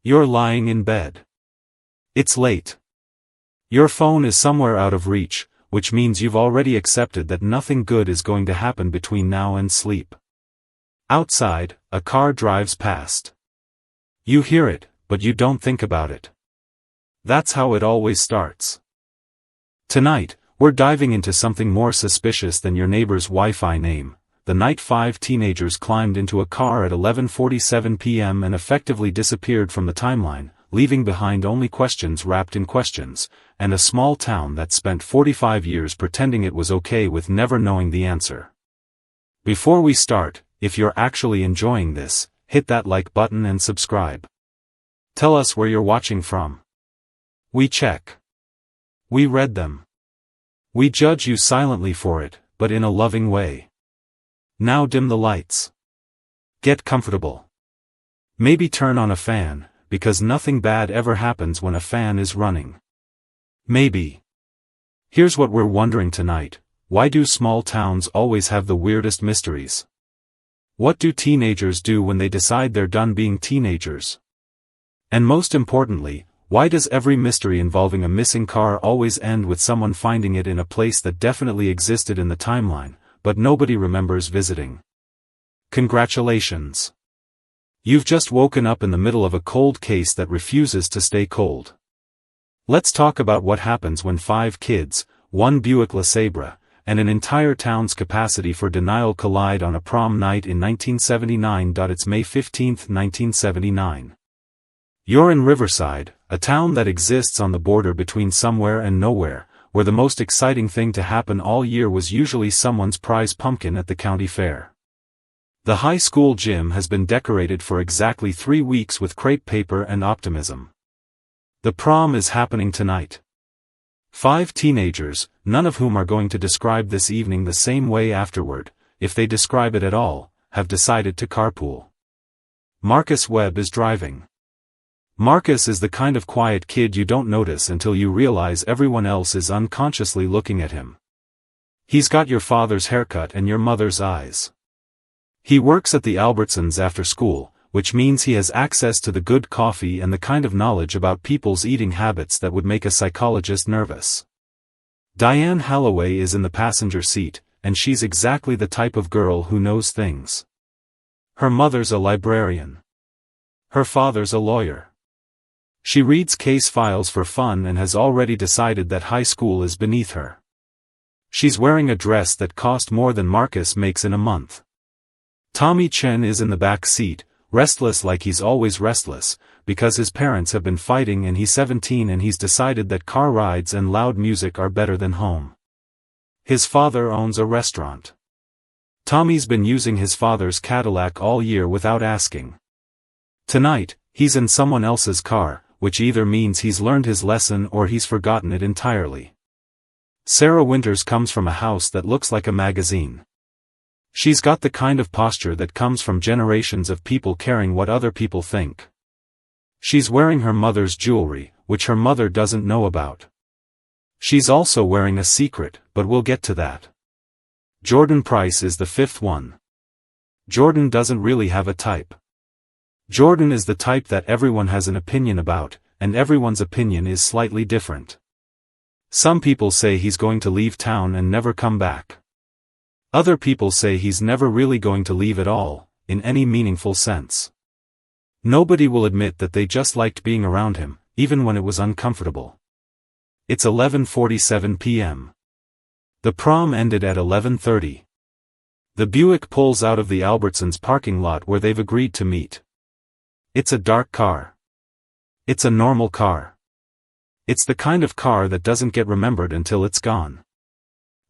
You're lying in bed. It's late. Your phone is somewhere out of reach, which means you've already accepted that nothing good is going to happen between now and sleep. Outside, a car drives past. You hear it, but you don't think about it. That's how it always starts. Tonight, we're diving into something more suspicious than your neighbor's Wi-Fi name. The night 5 teenagers climbed into a car at 11:47 p.m. and effectively disappeared from the timeline, leaving behind only questions wrapped in questions, and a small town that spent 45 years pretending it was okay with never knowing the answer. Before we start, if you're actually enjoying this, hit that like button and subscribe. Tell us where you're watching from. We check. We read them. We judge you silently for it, but in a loving way. Now dim the lights. Get comfortable. Maybe turn on a fan, because nothing bad ever happens when a fan is running. Maybe. Here's what we're wondering tonight: why do small towns always have the weirdest mysteries? What do teenagers do when they decide they're done being teenagers? And most importantly, why does every mystery involving a missing car always end with someone finding it in a place that definitely existed in the timeline, but nobody remembers visiting? Congratulations! You've just woken up in the middle of a cold case that refuses to stay cold. Let's talk about what happens when 5 kids, 1 Buick LeSabre, and an entire town's capacity for denial collide on a prom night in 1979. It's May 15, 1979. You're in Riverside, a town that exists on the border between somewhere and nowhere, where the most exciting thing to happen all year was usually someone's prize pumpkin at the county fair. The high school gym has been decorated for exactly 3 weeks with crepe paper and optimism. The prom is happening tonight. 5 teenagers, none of whom are going to describe this evening the same way afterward, if they describe it at all, have decided to carpool. Marcus Webb is driving. Marcus is the kind of quiet kid you don't notice until you realize everyone else is unconsciously looking at him. He's got your father's haircut and your mother's eyes. He works at the Albertsons after school, which means he has access to the good coffee and the kind of knowledge about people's eating habits that would make a psychologist nervous. Diane Holloway is in the passenger seat, and she's exactly the type of girl who knows things. Her mother's a librarian. Her father's a lawyer. She reads case files for fun and has already decided that high school is beneath her. She's wearing a dress that cost more than Marcus makes in a month. Tommy Chen is in the back seat, restless like he's always restless, because his parents have been fighting and he's 17 and he's decided that car rides and loud music are better than home. His father owns a restaurant. Tommy's been using his father's Cadillac all year without asking. Tonight, he's in someone else's car, which either means he's learned his lesson or he's forgotten it entirely. Sarah Winters comes from a house that looks like a magazine. She's got the kind of posture that comes from generations of people caring what other people think. She's wearing her mother's jewelry, which her mother doesn't know about. She's also wearing a secret, but we'll get to that. Jordan Price is the 5th one. Jordan doesn't really have a type. Jordan is the type that everyone has an opinion about, and everyone's opinion is slightly different. Some people say he's going to leave town and never come back. Other people say he's never really going to leave at all, in any meaningful sense. Nobody will admit that they just liked being around him, even when it was uncomfortable. It's 11:47 p.m. The prom ended at 11:30. The Buick pulls out of the Albertsons parking lot where they've agreed to meet. It's a dark car. It's a normal car. It's the kind of car that doesn't get remembered until it's gone.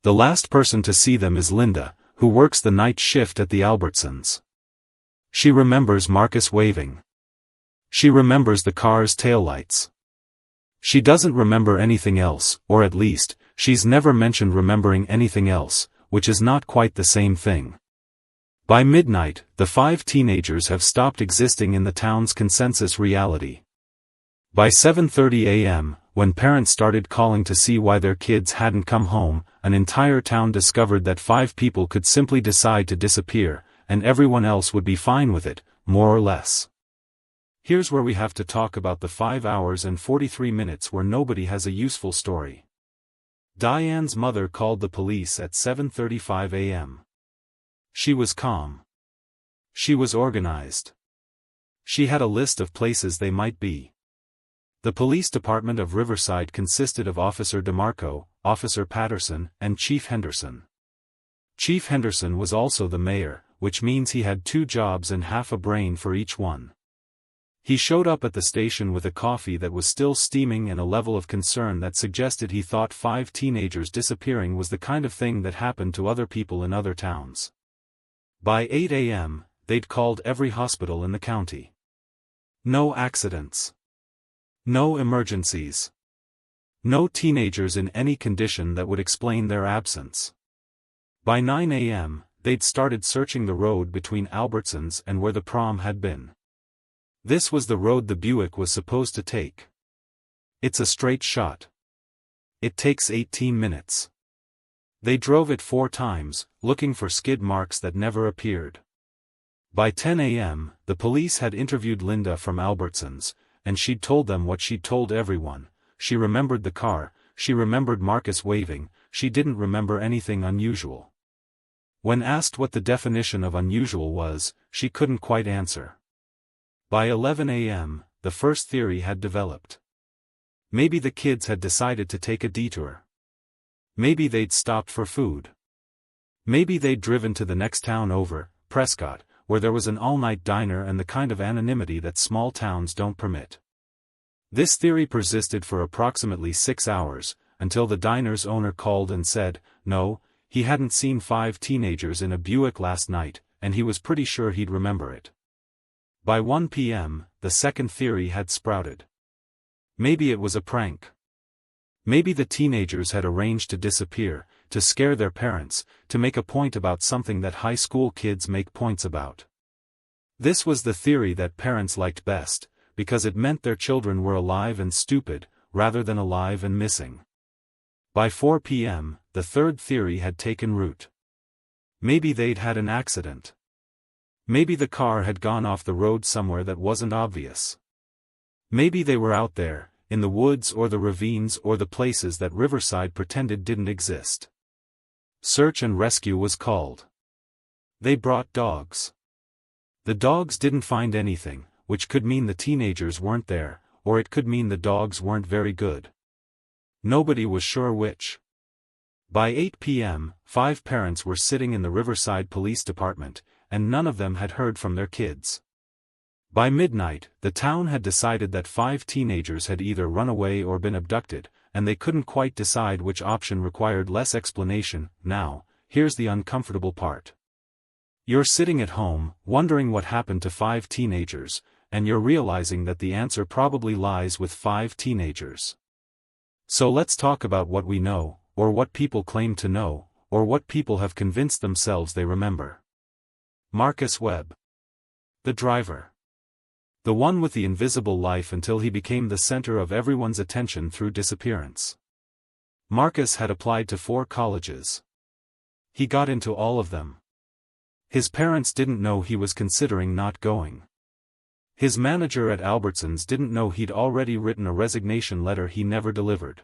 The last person to see them is Linda, who works the night shift at the Albertsons. She remembers Marcus waving. She remembers the car's taillights. She doesn't remember anything else, or at least, she's never mentioned remembering anything else, which is not quite the same thing. By midnight, the 5 teenagers have stopped existing in the town's consensus reality. By 7:30 a.m., when parents started calling to see why their kids hadn't come home, an entire town discovered that 5 people could simply decide to disappear, and everyone else would be fine with it, more or less. Here's where we have to talk about the 5 hours and 43 minutes where nobody has a useful story. Diane's mother called the police at 7:35 a.m. She was calm. She was organized. She had a list of places they might be. The police department of Riverside consisted of Officer DeMarco, Officer Patterson, and Chief Henderson. Chief Henderson was also the mayor, which means he had 2 jobs and half a brain for each one. He showed up at the station with a coffee that was still steaming and a level of concern that suggested he thought 5 teenagers disappearing was the kind of thing that happened to other people in other towns. By 8 a.m., they'd called every hospital in the county. No accidents. No emergencies. No teenagers in any condition that would explain their absence. By 9 a.m., they'd started searching the road between Albertsons and where the prom had been. This was the road the Buick was supposed to take. It's a straight shot. It takes 18 minutes. They drove it 4 times, looking for skid marks that never appeared. By 10 a.m., the police had interviewed Linda from Albertsons, and she'd told them what she'd told everyone. She remembered the car, she remembered Marcus waving, she didn't remember anything unusual. When asked what the definition of unusual was, she couldn't quite answer. By 11 a.m., the first theory had developed. Maybe the kids had decided to take a detour. Maybe they'd stopped for food. Maybe they'd driven to the next town over, Prescott, where there was an all-night diner and the kind of anonymity that small towns don't permit. This theory persisted for approximately 6 hours, until the diner's owner called and said, no, he hadn't seen 5 teenagers in a Buick last night, and he was pretty sure he'd remember it. By 1 p.m., the second theory had sprouted. Maybe it was a prank. Maybe the teenagers had arranged to disappear, to scare their parents, to make a point about something that high school kids make points about. This was the theory that parents liked best, because it meant their children were alive and stupid, rather than alive and missing. By 4 p.m., the third theory had taken root. Maybe they'd had an accident. Maybe the car had gone off the road somewhere that wasn't obvious. Maybe they were out there, in the woods or the ravines or the places that Riverside pretended didn't exist. Search and rescue was called. They brought dogs. The dogs didn't find anything, which could mean the teenagers weren't there, or it could mean the dogs weren't very good. Nobody was sure which. By 8 p.m., 5 parents were sitting in the Riverside Police Department, and none of them had heard from their kids. By midnight, the town had decided that 5 teenagers had either run away or been abducted, and they couldn't quite decide which option required less explanation. Now, here's the uncomfortable part. You're sitting at home, wondering what happened to 5 teenagers, and you're realizing that the answer probably lies with 5 teenagers. So let's talk about what we know, or what people claim to know, or what people have convinced themselves they remember. Marcus Webb. The driver. The one with the invisible life until he became the center of everyone's attention through disappearance. Marcus had applied to 4 colleges. He got into all of them. His parents didn't know he was considering not going. His manager at Albertsons didn't know he'd already written a resignation letter he never delivered.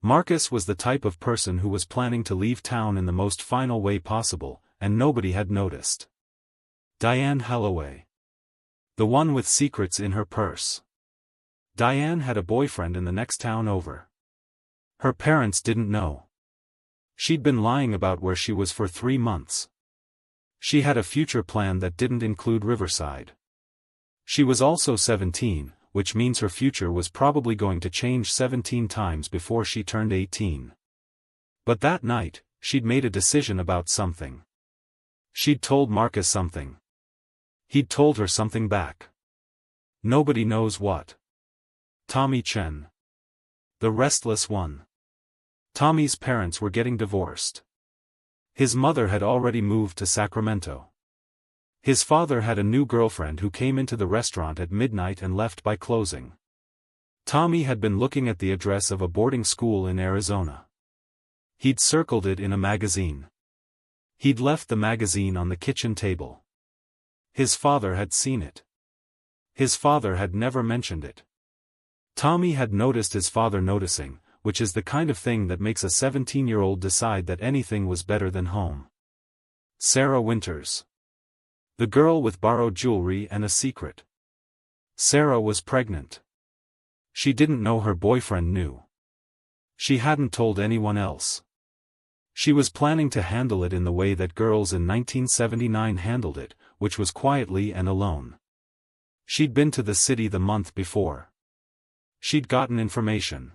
Marcus was the type of person who was planning to leave town in the most final way possible, and nobody had noticed. Diane Holloway. The one with secrets in her purse. Diane had a boyfriend in the next town over. Her parents didn't know. She'd been lying about where she was for 3 months. She had a future plan that didn't include Riverside. She was also 17, which means her future was probably going to change 17 times before she turned 18. But that night, she'd made a decision about something. She'd told Marcus something. He'd told her something back. Nobody knows what. Tommy Chen. The restless one. Tommy's parents were getting divorced. His mother had already moved to Sacramento. His father had a new girlfriend who came into the restaurant at midnight and left by closing. Tommy had been looking at the address of a boarding school in Arizona. He'd circled it in a magazine. He'd left the magazine on the kitchen table. His father had seen it. His father had never mentioned it. Tommy had noticed his father noticing, which is the kind of thing that makes a 17-year-old decide that anything was better than home. Sarah Winters. The girl with borrowed jewelry and a secret. Sarah was pregnant. She didn't know her boyfriend knew. She hadn't told anyone else. She was planning to handle it in the way that girls in 1979 handled it, which was quietly and alone. She'd been to the city the month before. She'd gotten information.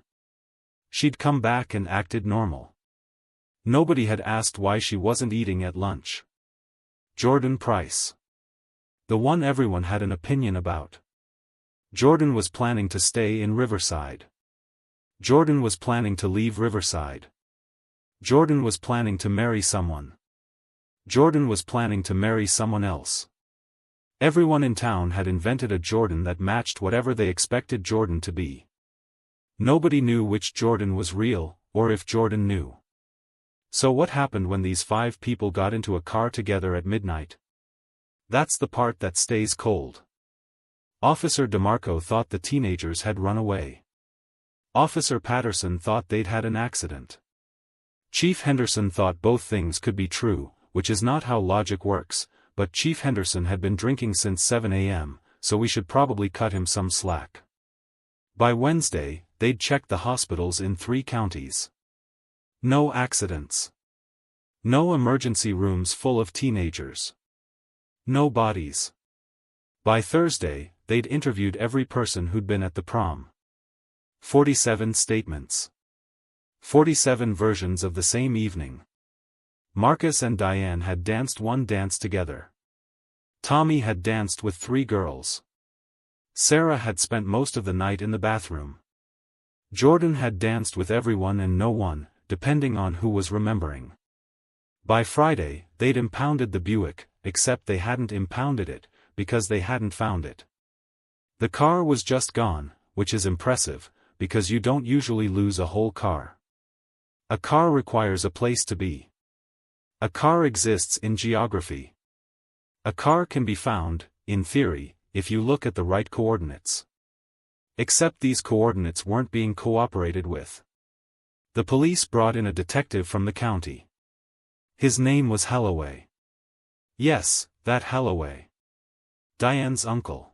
She'd come back and acted normal. Nobody had asked why she wasn't eating at lunch. Jordan Price. The one everyone had an opinion about. Jordan was planning to stay in Riverside. Jordan was planning to leave Riverside. Jordan was planning to marry someone. Jordan was planning to marry someone else. Everyone in town had invented a Jordan that matched whatever they expected Jordan to be. Nobody knew which Jordan was real, or if Jordan knew. So what happened when these 5 people got into a car together at midnight? That's the part that stays cold. Officer DeMarco thought the teenagers had run away. Officer Patterson thought they'd had an accident. Chief Henderson thought both things could be true, which is not how logic works, but Chief Henderson had been drinking since 7 a.m., so we should probably cut him some slack. By Wednesday, they'd checked the hospitals in 3 counties. No accidents. No emergency rooms full of teenagers. No bodies. By Thursday, they'd interviewed every person who'd been at the prom. 47 statements. 47 versions of the same evening. Marcus and Diane had danced one dance together. Tommy had danced with 3 girls. Sarah had spent most of the night in the bathroom. Jordan had danced with everyone and no one, depending on who was remembering. By Friday, they'd impounded the Buick, except they hadn't impounded it, because they hadn't found it. The car was just gone, which is impressive, because you don't usually lose a whole car. A car requires a place to be. A car exists in geography. A car can be found, in theory, if you look at the right coordinates. Except these coordinates weren't being cooperated with. The police brought in a detective from the county. His name was Holloway. Yes, that Holloway. Diane's uncle.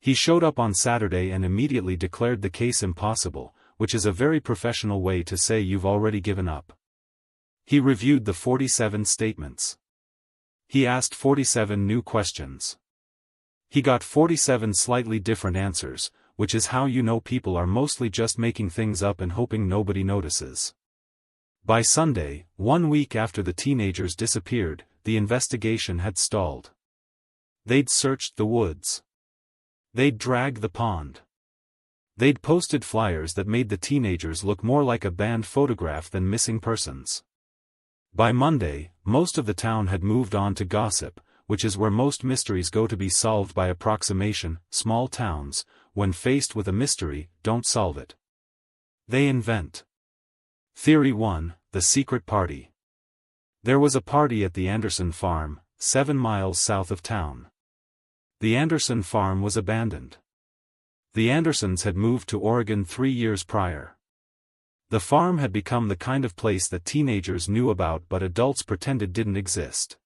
He showed up on Saturday and immediately declared the case impossible, which is a very professional way to say you've already given up. He reviewed the 47 statements. He asked 47 new questions. He got 47 slightly different answers, which is how you know people are mostly just making things up and hoping nobody notices. By Sunday, 1 week after the teenagers disappeared, the investigation had stalled. They'd searched the woods. They'd dragged the pond. They'd posted flyers that made the teenagers look more like a banned photograph than missing persons. By Monday, most of the town had moved on to gossip, which is where most mysteries go to be solved by approximation. Small towns, when faced with a mystery, don't solve it. They invent. Theory 1, the secret party. There was a party at the Anderson farm, 7 miles south of town. The Anderson farm was abandoned. The Andersons had moved to Oregon 3 years prior. The farm had become the kind of place that teenagers knew about but adults pretended didn't exist.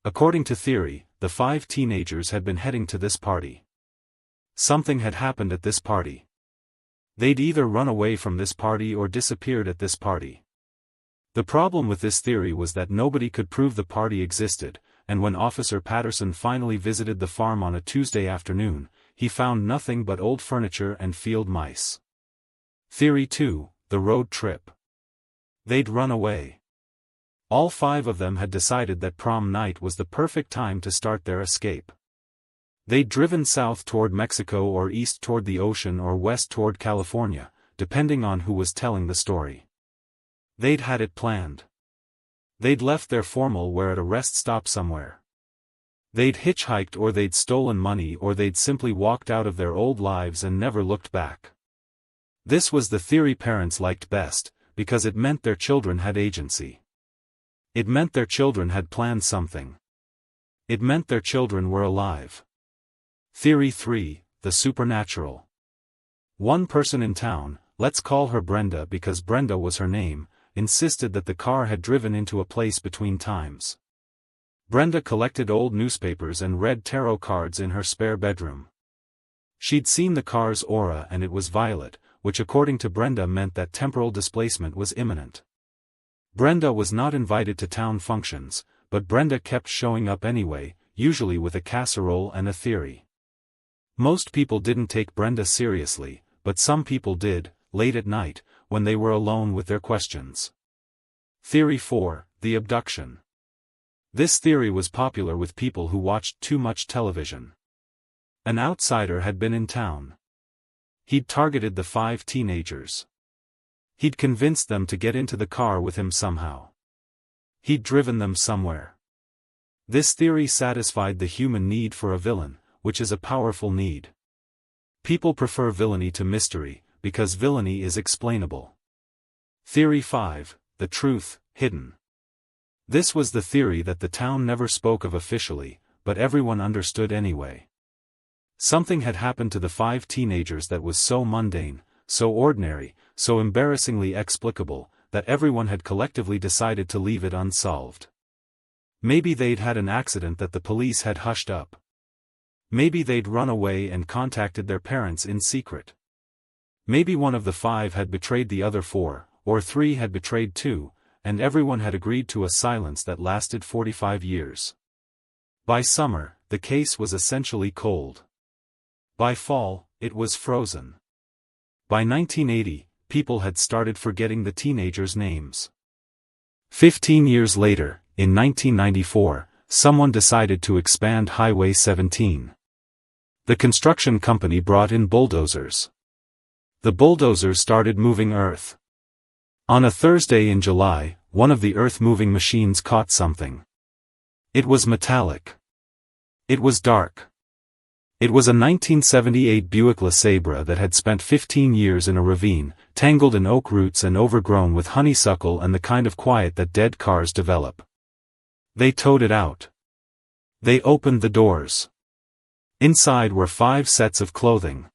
According to theory, the 5 teenagers had been heading to this party. Something had happened at this party. They'd either run away from this party or disappeared at this party. The problem with this theory was that nobody could prove the party existed, and when Officer Patterson finally visited the farm on a Tuesday afternoon, he found nothing but old furniture and field mice. Theory 2, the road trip. They'd run away. All 5 of them had decided that prom night was the perfect time to start their escape. They'd driven south toward Mexico or east toward the ocean or west toward California, depending on who was telling the story. They'd had it planned. They'd left their formal wear at a rest stop somewhere. They'd hitchhiked or they'd stolen money or they'd simply walked out of their old lives and never looked back. This was the theory parents liked best, because it meant their children had agency. It meant their children had planned something. It meant their children were alive. Theory 3, the supernatural. One person in town, let's call her Brenda because Brenda was her name, insisted that the car had driven into a place between times. Brenda collected old newspapers and read tarot cards in her spare bedroom. She'd seen the car's aura and it was violet, which according to Brenda meant that temporal displacement was imminent. Brenda was not invited to town functions, but Brenda kept showing up anyway, usually with a casserole and a theory. Most people didn't take Brenda seriously, but some people did, late at night, when they were alone with their questions. Theory 4, the abduction. This theory was popular with people who watched too much television. An outsider had been in town. He'd targeted the 5 teenagers. He'd convinced them to get into the car with him somehow. He'd driven them somewhere. This theory satisfied the human need for a villain, which is a powerful need. People prefer villainy to mystery, because villainy is explainable. Theory 5, the truth, hidden. This was the theory that the town never spoke of officially, but everyone understood anyway. Something had happened to the 5 teenagers that was so mundane, so ordinary, so embarrassingly explicable, that everyone had collectively decided to leave it unsolved. Maybe they'd had an accident that the police had hushed up. Maybe they'd run away and contacted their parents in secret. Maybe one of the 5 had betrayed the other 4, or 3 had betrayed 2, and everyone had agreed to a silence that lasted 45 years. By summer, the case was essentially cold. By fall, it was frozen. By 1980, people had started forgetting the teenagers' names. 15 years later, in 1994, someone decided to expand Highway 17. The construction company brought in bulldozers. The bulldozers started moving earth. On a Thursday in July, one of the earth-moving machines caught something. It was metallic. It was dark. It was a 1978 Buick LeSabre that had spent 15 years in a ravine, tangled in oak roots and overgrown with honeysuckle and the kind of quiet that dead cars develop. They towed it out. They opened the doors. Inside were 5 sets of clothing.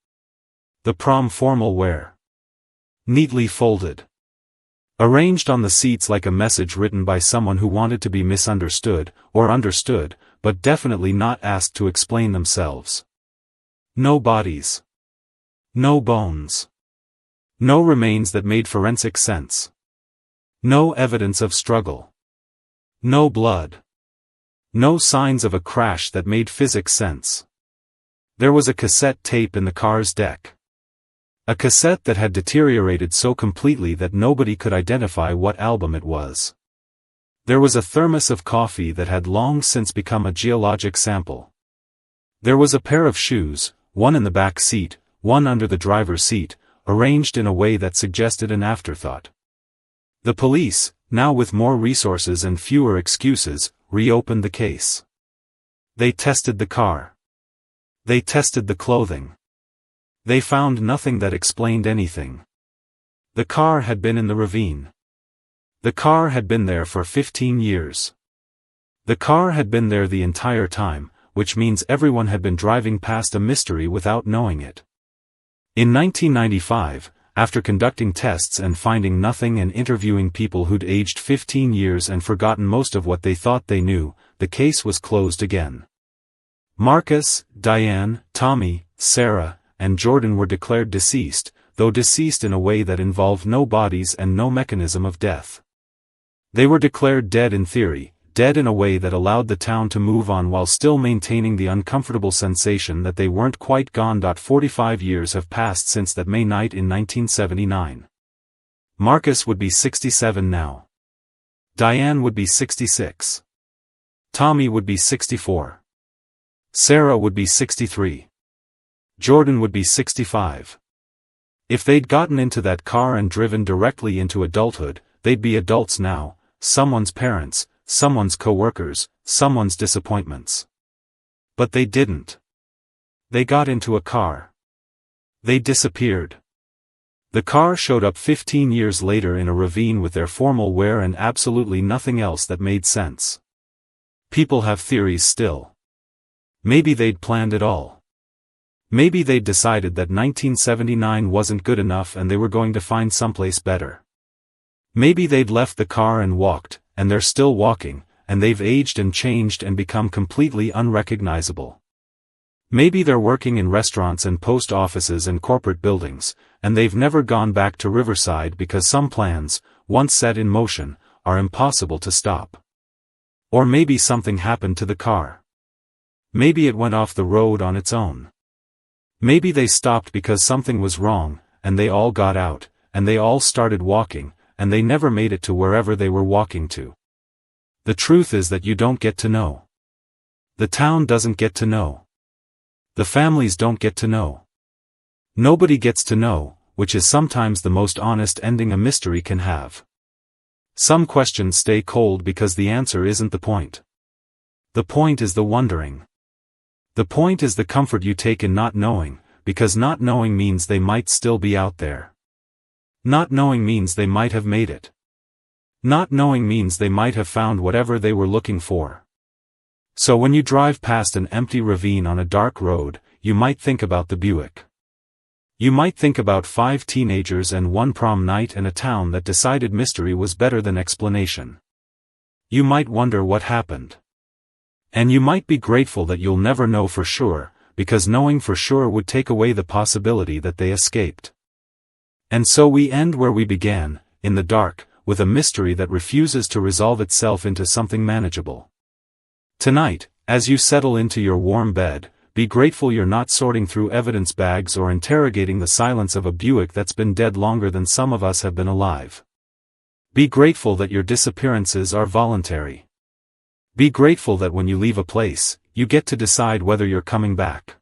The prom formal wear. Neatly folded. Arranged on the seats like a message written by someone who wanted to be misunderstood, or understood, but definitely not asked to explain themselves. No bodies. No bones. No remains that made forensic sense. No evidence of struggle. No blood. No signs of a crash that made physics sense. There was a cassette tape in the car's deck. A cassette that had deteriorated so completely that nobody could identify what album it was. There was a thermos of coffee that had long since become a geologic sample. There was a pair of shoes, one in the back seat, one under the driver's seat, arranged in a way that suggested an afterthought. The police, now with more resources and fewer excuses, reopened the case. They tested the car. They tested the clothing. They found nothing that explained anything. The car had been in the ravine. The car had been there for 15 years. The car had been there the entire time, which means everyone had been driving past a mystery without knowing it. In 1995, after conducting tests and finding nothing and interviewing people who'd aged 15 years and forgotten most of what they thought they knew, the case was closed again. Marcus, Diane, Tommy, Sarah, and Jordan were declared deceased, though deceased in a way that involved no bodies and no mechanism of death. They were declared dead in theory, dead in a way that allowed the town to move on while still maintaining the uncomfortable sensation that they weren't quite gone. 45 years have passed since that May night in 1979. Marcus would be 67 now. Diane would be 66. Tommy would be 64. Sarah would be 63. Jordan would be 65. If they'd gotten into that car and driven directly into adulthood, they'd be adults now, someone's parents, someone's co-workers, someone's disappointments. But they didn't. They got into a car. They disappeared. The car showed up 15 years later in a ravine with their formal wear and absolutely nothing else that made sense. People have theories still. Maybe they'd planned it all. Maybe they'd decided that 1979 wasn't good enough and they were going to find someplace better. Maybe they'd left the car and walked, and they're still walking, and they've aged and changed and become completely unrecognizable. Maybe they're working in restaurants and post offices and corporate buildings, and they've never gone back to Riverside because some plans, once set in motion, are impossible to stop. Or maybe something happened to the car. Maybe it went off the road on its own. Maybe they stopped because something was wrong, and they all got out, and they all started walking, and they never made it to wherever they were walking to. The truth is that you don't get to know. The town doesn't get to know. The families don't get to know. Nobody gets to know, which is sometimes the most honest ending a mystery can have. Some questions stay cold because the answer isn't the point. The point is the wondering. The point is the comfort you take in not knowing, because not knowing means they might still be out there. Not knowing means they might have made it. Not knowing means they might have found whatever they were looking for. So when you drive past an empty ravine on a dark road, you might think about the Buick. You might think about 5 teenagers and one prom night and a town that decided mystery was better than explanation. You might wonder what happened. And you might be grateful that you'll never know for sure, because knowing for sure would take away the possibility that they escaped. And so we end where we began, in the dark, with a mystery that refuses to resolve itself into something manageable. Tonight, as you settle into your warm bed, be grateful you're not sorting through evidence bags or interrogating the silence of a Buick that's been dead longer than some of us have been alive. Be grateful that your disappearances are voluntary. Be grateful that when you leave a place, you get to decide whether you're coming back.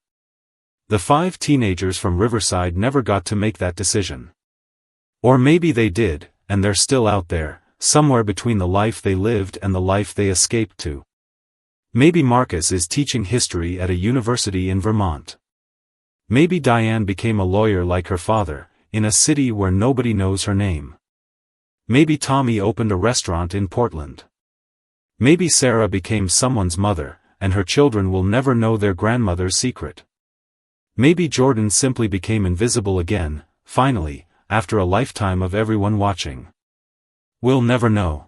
The 5 teenagers from Riverside never got to make that decision. Or maybe they did, and they're still out there, somewhere between the life they lived and the life they escaped to. Maybe Marcus is teaching history at a university in Vermont. Maybe Diane became a lawyer like her father, in a city where nobody knows her name. Maybe Tommy opened a restaurant in Portland. Maybe Sarah became someone's mother, and her children will never know their grandmother's secret. Maybe Jordan simply became invisible again, finally, after a lifetime of everyone watching. We'll never know.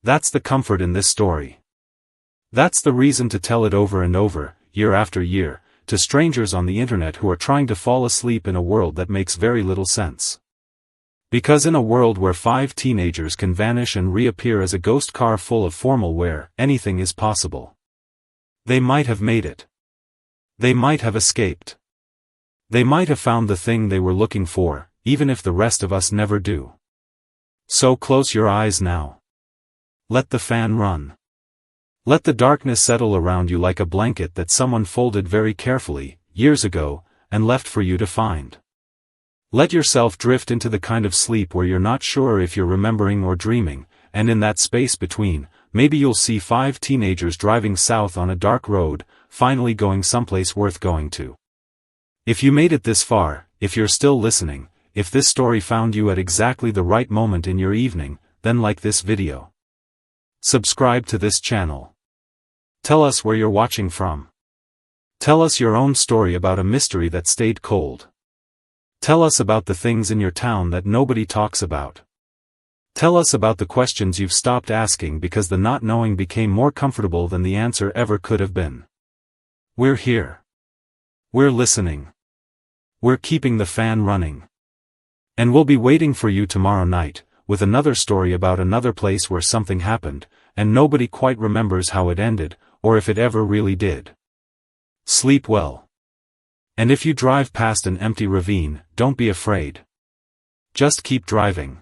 That's the comfort in this story. That's the reason to tell it over and over, year after year, to strangers on the internet who are trying to fall asleep in a world that makes very little sense. Because in a world where 5 teenagers can vanish and reappear as a ghost car full of formal wear, anything is possible. They might have made it. They might have escaped. They might have found the thing they were looking for, even if the rest of us never do. So close your eyes now. Let the fan run. Let the darkness settle around you like a blanket that someone folded very carefully, years ago, and left for you to find. Let yourself drift into the kind of sleep where you're not sure if you're remembering or dreaming, and in that space between, maybe you'll see 5 teenagers driving south on a dark road, finally going someplace worth going to. If you made it this far, if you're still listening, if this story found you at exactly the right moment in your evening, then like this video. Subscribe to this channel. Tell us where you're watching from. Tell us your own story about a mystery that stayed cold. Tell us about the things in your town that nobody talks about. Tell us about the questions you've stopped asking because the not knowing became more comfortable than the answer ever could have been. We're here. We're listening. We're keeping the fan running. And we'll be waiting for you tomorrow night, with another story about another place where something happened, and nobody quite remembers how it ended, or if it ever really did. Sleep well. And if you drive past an empty ravine, don't be afraid. Just keep driving.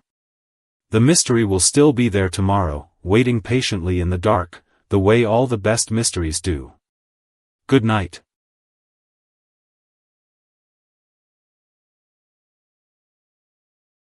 The mystery will still be there tomorrow, waiting patiently in the dark, the way all the best mysteries do. Good night.